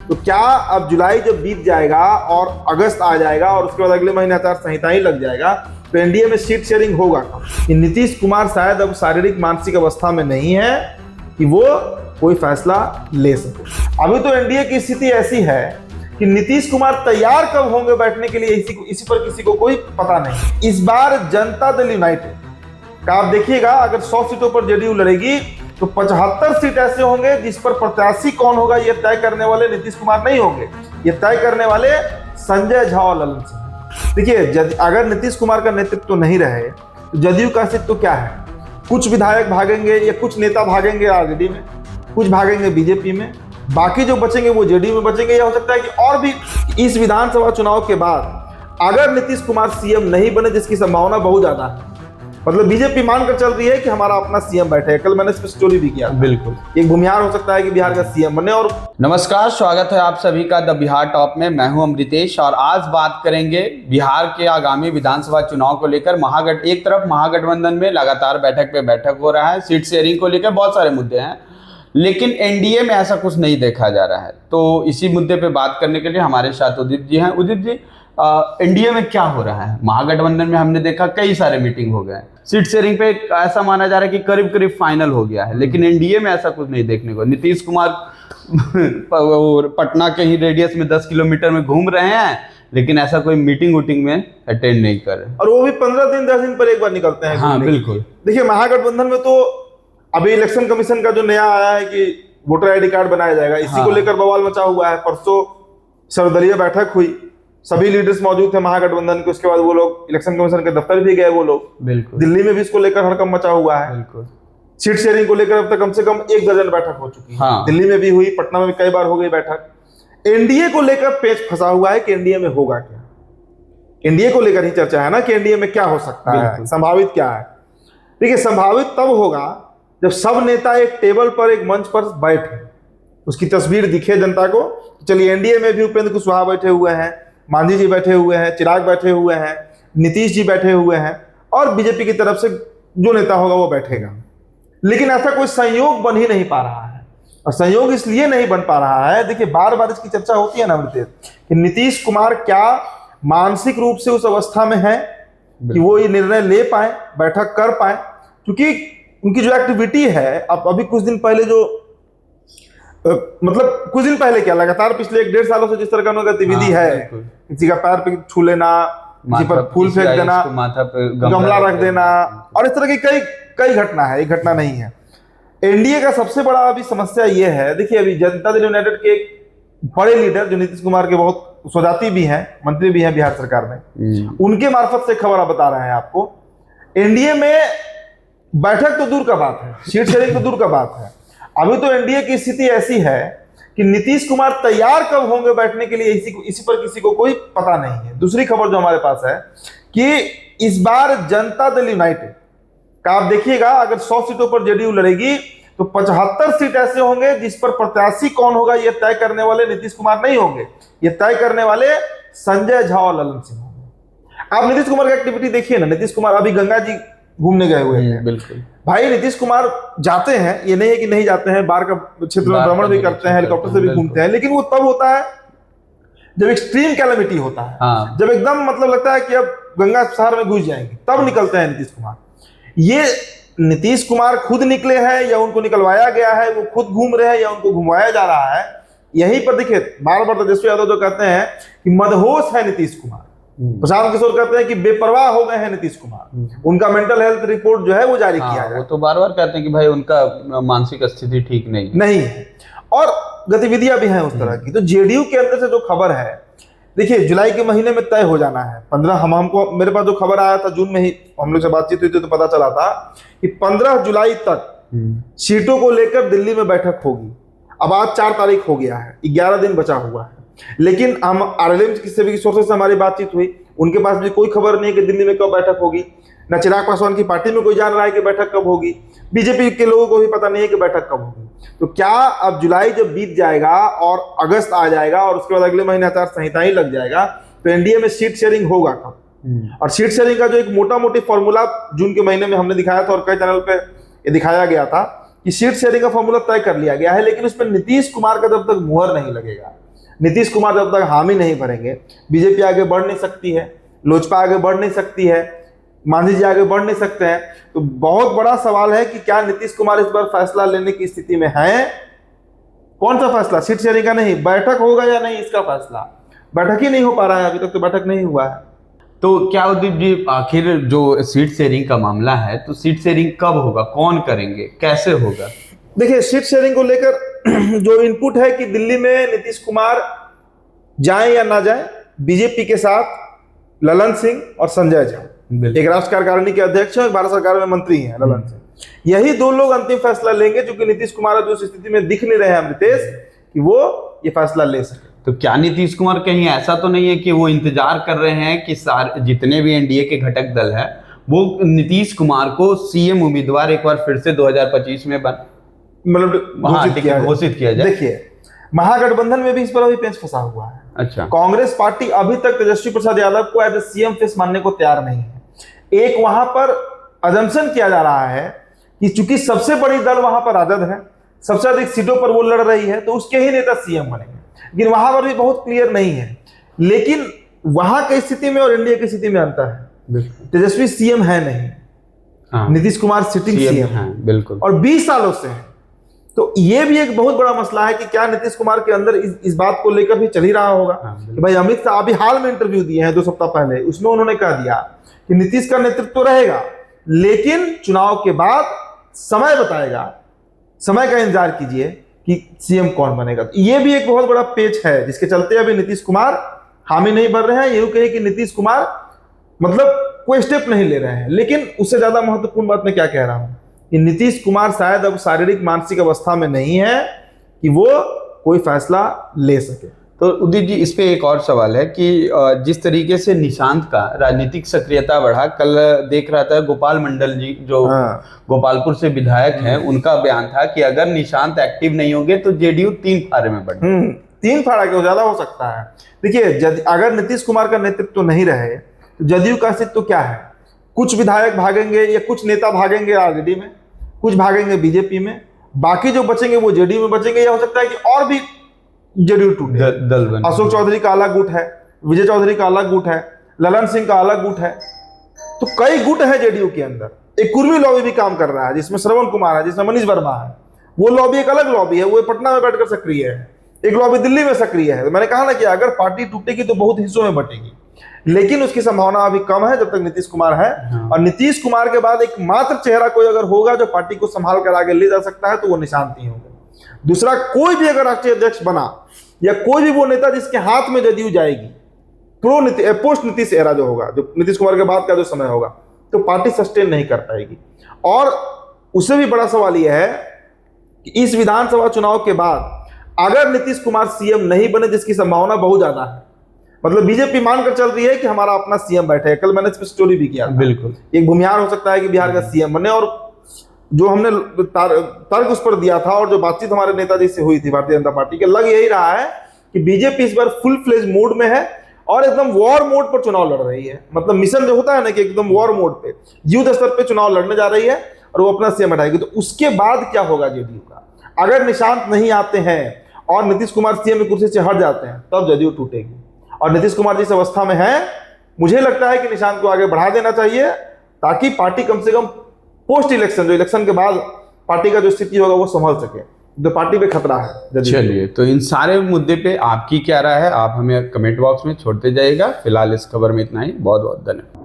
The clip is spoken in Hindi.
तो क्या अब जुलाई जब बीत जाएगा और अगस्त आ जाएगा और उसके बाद अगले महीने आचार संहिता ही लग जाएगा तो एनडीए में सीट शेयरिंग होगा कि नीतीश कुमार शायद अब शारीरिक मानसिक अवस्था में नहीं है कि वो कोई फैसला ले सके। अभी तो एनडीए की स्थिति ऐसी है कि नीतीश कुमार तैयार कब होंगे बैठने के लिए इसी पर किसी को कोई पता नहीं। इस बार जनता दल यूनाइटेड का आप देखिएगा, अगर 100 सीटों पर जेडीयू लड़ेगी तो 75 सीट ऐसे होंगे जिस पर प्रत्याशी कौन होगा ये तय करने वाले नीतीश कुमार नहीं होंगे, ये तय करने वाले संजय झा और ललन सिंह। देखिए, अगर नीतीश कुमार का नेतृत्व नहीं रहे तो जदयू का अस्तित्व क्या है? कुछ विधायक भागेंगे या कुछ नेता भागेंगे आरजेडी में, कुछ भागेंगे बीजेपी में, बाकी जो बचेंगे वो जेडीयू में बचेंगे। या हो सकता है कि और भी इस विधानसभा चुनाव के बाद अगर नीतीश कुमार सीएम नहीं बने, जिसकी संभावना बहुत ज्यादा है, मतलब बीजेपी मानकर चल रही है कि हमारा अपना सीएम बैठे। कल मैंने इस पर स्टोरी भी किया। बिल्कुल, एक भूमिहार हो सकता है कि बिहार का सीएम बने। और नमस्कार, स्वागत है आप सभी का द बिहार टॉप में। मैं हूं अमृतेश और आज बात करेंगे बिहार के आगामी विधानसभा चुनाव को लेकर। एक तरफ महागठबंधन में लगातार बैठक पे बैठक हो रहा है, सीट शेयरिंग को लेकर बहुत सारे मुद्दे हैं, लेकिन एनडीए में ऐसा कुछ नहीं देखा जा रहा है। तो इसी मुद्दे पे बात करने के लिए हमारे साथ उदित जी हैं। उदित जी, एनडीए में क्या हो रहा है? महागठबंधन में हमने देखा कई सारे मीटिंग हो गए, सीट शेयरिंग पे ऐसा माना जा रहा है कि करीब करीब फाइनल हो गया है, लेकिन एनडीए में ऐसा कुछ नहीं देखने को। नीतीश कुमार पटना के ही रेडियस में 10 किलोमीटर में घूम रहे हैं, लेकिन ऐसा कोई मीटिंग वूटिंग में अटेंड नहीं कर रहे, और वो भी 15 दिन 10 दिन पर एक बार निकलते हैं। हाँ बिल्कुल। देखिए, महागठबंधन में तो अभी इलेक्शन कमीशन का जो नया आया है कि वोटर आईडी कार्ड बनाया जाएगा, इसी को लेकर बवाल मचा हुआ है। परसों सर्वदलीय बैठक हुई, सभी लीडर्स मौजूद थे महागठबंधन के। उसके बाद वो लोग इलेक्शन कमीशन के दफ्तर भी गए, वो लोग। बिल्कुल, दिल्ली में भी इसको लेकर हड़कंप मचा हुआ है। बिल्कुल, सीट शेयरिंग को लेकर अब तक कम से कम 1 दर्जन बैठक हो चुकी है। हाँ। दिल्ली में भी हुई, पटना में भी कई बार हो गई बैठक। एनडीए को लेकर पेच फंसा हुआ है कि एनडीए में होगा क्या। एनडीए को लेकर ही चर्चा है ना कि एनडीए में क्या हो सकता है, संभावित क्या है। देखिए, संभावित तब होगा जब सब नेता एक टेबल पर, एक मंच पर बैठे, उसकी तस्वीर दिखे जनता को। चलिए, एनडीए में भी उपेंद्र कुशवाहा बैठे हुए हैं, मांझी जी बैठे हुए हैं, चिराग बैठे हुए हैं, नीतीश जी बैठे हुए हैं, और बीजेपी की तरफ से जो नेता होगा वो बैठेगा। लेकिन ऐसा कोई संयोग बन ही नहीं पा रहा है। और संयोग इसलिए नहीं बन पा रहा है, देखिए बार बार इसकी चर्चा होती है ना अमृतेश, कि नीतीश कुमार क्या मानसिक रूप से उस अवस्था में है कि वो ये निर्णय ले पाए, बैठक कर पाए। क्योंकि उनकी जो एक्टिविटी है, अब अभी कुछ दिन पहले जो मतलब कुछ दिन पहले क्या, लगातार पिछले 1-1.5 सालों से जिस तरह का उनका गतिविधि है, किसी का पैर पे छू लेना, किसी पर फूल फेंक देना, माथा पे गमला रख देना, और इस तरह की कई घटना है, एक घटना नहीं है। एनडीए का सबसे बड़ा अभी समस्या ये है, देखिए अभी जनता दल यूनाइटेड के एक बड़े लीडर जो नीतीश कुमार के बहुत स्वजाती भी हैं, मंत्री भी हैं बिहार सरकार में, उनके मार्फत से खबर बता रहे हैं आपको। एनडीए में बैठक तो दूर का बात है, सीट शेयरिंग तो दूर का बात है, अभी तो एनडीए की स्थिति ऐसी है कि नीतीश कुमार तैयार कब होंगे बैठने के लिए इसी पर किसी को कोई पता नहीं है। दूसरी खबर जो हमारे पास है कि इस बार जनता दल यूनाइटेड का आप देखिएगा, अगर 100 सीटों पर जेडीयू लड़ेगी तो 75 सीट ऐसे होंगे जिस पर प्रत्याशी कौन होगा ये तय करने वाले नीतीश कुमार नहीं होंगे, ये तय करने वाले संजय झा और ललन सिंह होंगे। आप नीतीश कुमार की एक्टिविटी देखिए ना, नीतीश कुमार अभी गंगा जी घूमने गए हुए हैं। बिल्कुल भाई, नीतीश कुमार जाते हैं, ये नहीं है कि नहीं जाते हैं, बाढ़ का क्षेत्र में भ्रमण भी करते हैं, हेलीकॉप्टर से भी घूमते हैं, लेकिन वो तब होता है जब एक्सट्रीम कैलेमिटी होता है। हाँ। जब एकदम मतलब लगता है कि अब गंगा शहर में घुस जाएंगे, तब निकलते हैं नीतीश कुमार। ये नीतीश कुमार खुद निकले हैं या उनको निकलवाया गया है, वो खुद घूम रहे हैं या उनको घुमाया जा रहा है, यहीं पर देखिए बार बार तेजस्वी यादव जो कहते हैं कि मदहोश है नीतीश कुमार, प्रशांत किशोर कहते हैं कि बेपरवाह हो गए हैं नीतीश कुमार। उनका मेंटल हेल्थ रिपोर्ट जो है वो जारी किया है। वो तो बार बार कहते हैं कि भाई उनका मानसिक स्थिति ठीक नहीं है, और गतिविधियां भी हैं उस तरह की। तो जेडीयू के अंदर से जो खबर है, देखिए जुलाई के महीने में तय हो जाना है। 15 हमको मेरे पास जो खबर आया था, जून में ही हम लोग से बातचीत हुई थी तो पता चला था कि 15 जुलाई तक सीटों को लेकर दिल्ली में बैठक होगी। अब आज 4 तारीख हो गया है, 11 दिन बचा हुआ है। लेकिन हम आरएलएम से भी सोर्सेस से हमारी बातचीत हुई, उनके पास भी कोई खबर नहीं है कि दिल्ली में कब बैठक होगी। न चिराग पासवान की पार्टी में कोई जान रहा है कि बैठक कब होगी, बीजेपी के लोगों को भी पता नहीं है कि बैठक कब होगी। तो क्या अब जुलाई जब बीत जाएगा और अगस्त आ जाएगा और उसके बाद अगले महीने आचार संहिता ही लग जाएगा तो एनडीए में सीट शेयरिंग होगा कब? और सीट शेयरिंग का जो एक मोटा मोटी फॉर्मूला जून के महीने में हमने दिखाया था और कई चैनल पे ये दिखाया गया था कि सीट शेयरिंग का फॉर्मूला तय कर लिया गया है, लेकिन उस पर नीतीश कुमार का जब तक मुहर नहीं लगेगा, नीतीश कुमार जब तक हामी नहीं भरेंगे, बीजेपी आगे बढ़ नहीं सकती है, लोजपा आगे बढ़ नहीं सकती है, मांझी जी आगे बढ़ नहीं सकते हैं। तो बहुत बड़ा सवाल है कि क्या नीतीश कुमार इस बार फैसला लेने की स्थिति में हैं? कौन सा फैसला? सीट शेयरिंग का नहीं, बैठक होगा या नहीं इसका फैसला। बैठक ही नहीं हो पा रहा है, अभी तक तो बैठक नहीं हुआ है। तो क्या उदीप जी, आखिर जो सीट शेयरिंग का मामला है, तो सीट शेयरिंग कब होगा, कौन करेंगे, कैसे होगा? देखिए, सीट शेयरिंग को लेकर जो इनपुट है कि दिल्ली में नीतीश कुमार जाएं या ना जाएं, बीजेपी के साथ ललन सिंह और संजय झा, एक राष्ट्र कार्यकारिणी के अध्यक्ष हैं, एक भारत सरकार में मंत्री हैं ललन सिंह, यही दो लोग अंतिम फैसला लेंगे, क्योंकि नीतीश कुमार जो स्थिति में दिख नहीं रहे हैं अमृतेश कि वो ये फैसला ले सके। तो क्या नीतीश कुमार कहीं ऐसा तो नहीं है कि वो इंतजार कर रहे हैं कि सारे जितने भी एनडीए के घटक दल है वो नीतीश कुमार को सीएम उम्मीदवार एक बार फिर से 2025 में घोषित किया जाए? देखिए, महागठबंधन में भी इस पर अभी पेंच फंसा हुआ है। अच्छा। कांग्रेस पार्टी अभी तक तेजस्वी प्रसाद यादव को एज ए सीएम फेस मानने को तैयार नहीं है। एक वहां पर अजम्पशन किया जा रहा है कि चूंकि सबसे बड़ी दल वहां पर राजद है, सबसे अधिक सीटों पर वो लड़ रही है, तो उसके ही नेता सीएम बनेंगे, लेकिन वहां पर भी बहुत क्लियर नहीं है। लेकिन वहां की स्थिति में और इंडिया की स्थिति में अंतर है। तेजस्वी सीएम है नहीं, हाँ। नीतीश कुमार सिटिंग सीएम है, बिल्कुल, और 20 सालों से है। तो ये भी एक बहुत बड़ा मसला है कि क्या नीतीश कुमार के अंदर इस बात को लेकर भी चल ही रहा होगा। कि भाई अमित शाह अभी हाल में इंटरव्यू दिए हैं 2 सप्ताह पहले, उसमें उन्होंने कह दिया कि नीतीश का नेतृत्व तो रहेगा, लेकिन चुनाव के बाद समय बताएगा, समय का इंतजार कीजिए कि सीएम कौन बनेगा। तो ये भी एक बहुत बड़ा पेच है जिसके चलते अभी नीतीश कुमार हामी नहीं भर रहे हैं। ये कहे कि नीतीश कुमार मतलब कोई स्टेप नहीं ले रहे हैं। लेकिन उससे ज्यादा महत्वपूर्ण बात मैं क्या कह रहा हूं कि नीतीश कुमार शायद अब शारीरिक मानसिक अवस्था में नहीं है कि वो कोई फैसला ले सके। तो उदित जी, इस पे एक और सवाल है कि जिस तरीके से निशांत का राजनीतिक सक्रियता बढ़ा, कल देख रहा था गोपाल मंडल जी जो गोपालपुर से विधायक हैं, उनका बयान था कि अगर निशांत एक्टिव नहीं होंगे तो जेडीयू 3 फाड़े में बढ़े। 3 फाड़ा क्यों, ज्यादा हो सकता है। देखिए, अगर नीतीश कुमार का नेतृत्व नहीं रहे तो जदयू का अस्तित्व क्या है? कुछ विधायक भागेंगे या कुछ नेता भागेंगे आरजेडी में, कुछ भागेंगे बीजेपी में, बाकी जो बचेंगे वो जेडीयू में बचेंगे, या हो सकता है कि और भी जेडीयू टूटे। अशोक चौधरी का अलग गुट है, विजय चौधरी का अलग गुट है, ललन सिंह का अलग गुट है, तो कई गुट है जेडीयू के अंदर। एक कुर्मी लॉबी भी काम कर रहा है जिसमें श्रवण कुमार है, जिसमें मनीष वर्मा है। वो लॉबी एक अलग लॉबी है, वो पटना में बैठकर सक्रिय है, एक लॉबी दिल्ली में सक्रिय है। तो मैंने कहा ना कि अगर पार्टी टूटेगी तो बहुत हिस्सों में बटेगी, लेकिन उसकी संभावना अभी कम है जब तक नीतीश कुमार है। और नीतीश कुमार के बाद एक मात्र चेहरा कोई अगर होगा जो पार्टी को संभाल कर आगे ले जा सकता है तो वो निशांत ही होगा। दूसरा कोई भी अगर राष्ट्रीय अध्यक्ष बना या कोई भी वो नेता जिसके हाथ में जदयू जाएगी, पोस्ट नीतीश एरा जो होगा, जो नीतीश कुमार के बाद का जो समय होगा, तो पार्टी सस्टेन नहीं कर पाएगी। और उससे भी बड़ा सवाल यह है कि इस विधानसभा चुनाव के बाद अगर नीतीश कुमार सीएम नहीं बने, जिसकी संभावना बहुत ज्यादा है, मतलब बीजेपी मानकर चल रही है कि हमारा अपना सीएम बैठे, कल मैंने इस पर स्टोरी भी किया, बिल्कुल, एक भूमिहार हो सकता है कि बिहार का सीएम बने। और जो हमने तर्क उस पर दिया था और जो बातचीत हमारे नेताजी से हुई थी भारतीय जनता पार्टी के, लग यही रहा है कि बीजेपी इस बार फुल फ्लेज मोड में है और एकदम वॉर मोड पर चुनाव लड़ रही है। मतलब मिशन जो होता है ना कि एकदम वॉर मोड पे, युद्ध स्तर पे चुनाव लड़ने जा रही है और वो अपना सीएम हटाएगी। तो उसके बाद क्या होगा जेडीयू का? अगर निशांत नहीं आते हैं और नीतीश कुमार सीएम की कुर्सी से हट जाते हैं, तब जदयू टूटेगी। और नीतीश कुमार जिस अवस्था में है, मुझे लगता है कि निशांत को आगे बढ़ा देना चाहिए, ताकि पार्टी कम से कम पोस्ट इलेक्शन, जो इलेक्शन के बाद पार्टी का जो स्थिति होगा वो संभल सके। तो पार्टी पे खतरा है। चलिए, तो इन सारे मुद्दे पे आपकी क्या राय है, आप हमें कमेंट बॉक्स में छोड़ते जाइएगा। फिलहाल इस खबर में इतना ही। बहुत बहुत धन्यवाद।